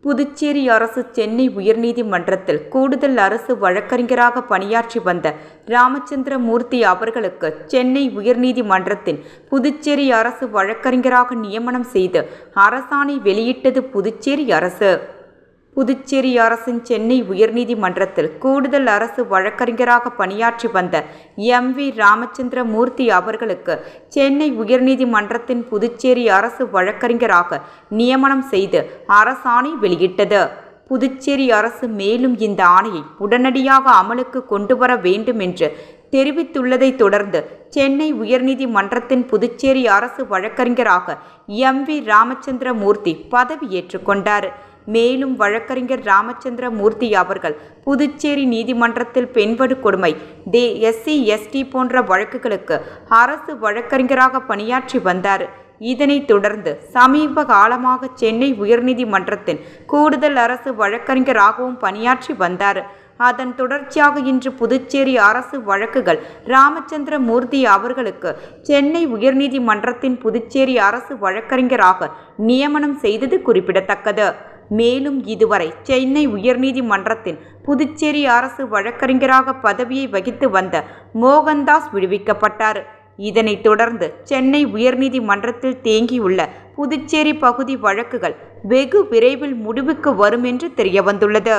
புதுச்சேரி அரசு சென்னை உயர்நீதிமன்றத்தில் கூடுதல் அரசு வழக்கறிஞராக பணியாற்றி வந்த ராமச்சந்திர மூர்த்தி அவர்களுக்கு சென்னை உயர்நீதிமன்றத்தின் புதுச்சேரி அரசு வழக்கறிஞராக நியமனம் செய்து அரசாணை வெளியிட்டது புதுச்சேரி அரசு. புதுச்சேரி அரசின் சென்னை உயர்நீதிமன்றத்தில் கூடுதல் அரசு வழக்கறிஞராக பணியாற்றி வந்த வி ராமச்சந்திர மூர்த்தி அவர்களுக்கு சென்னை உயர்நீதிமன்றத்தின் புதுச்சேரி அரசு வழக்கறிஞராக நியமனம் செய்து அரசாணை வெளியிட்டது. புதுச்சேரி அரசு மேலும் இந்த ஆணையை உடனடியாக அமலுக்கு கொண்டு வர வேண்டும் என்று தெரிவித்துள்ளதை தொடர்ந்து சென்னை உயர்நீதிமன்றத்தின் புதுச்சேரி அரசு வழக்கறிஞராக வி ராமச்சந்திர மூர்த்தி பதவியேற்றுக் கொண்டார். மேலும் வழக்கறிஞர் ராமச்சந்திர மூர்த்தி அவர்கள் புதுச்சேரி நீதிமன்றத்தில் பெண்வடு கொடுமை, SC/ST போன்ற வழக்குகளுக்கு அரசு வழக்கறிஞராக பணியாற்றி வந்தார். இதனைத் தொடர்ந்து சமீப காலமாக சென்னை உயர்நீதிமன்றத்தின் கூடுதல் அரசு வழக்கறிஞராகவும் பணியாற்றி வந்தார். அதன் தொடர்ச்சியாக இன்று புதுச்சேரி அரசு வழக்குகள் ராமச்சந்திர மூர்த்தி அவர்களுக்கு சென்னை உயர்நீதிமன்றத்தின் புதுச்சேரி அரசு வழக்கறிஞராக நியமனம் செய்தது குறிப்பிடத்தக்கது. மேலும் இதுவரை சென்னை உயர்நீதிமன்றத்தின் புதுச்சேரி அரசு வழக்கறிஞராக பதவியை வகித்து வந்த மோகன்தாஸ் விடுவிக்கப்பட்டார். இதனைத் தொடர்ந்து சென்னை உயர்நீதிமன்றத்தில் தேங்கியுள்ள புதுச்சேரி பகுதி வழக்குகள் வெகு விரைவில் முடிவுக்கு வரும் என்று தெரியவந்துள்ளது.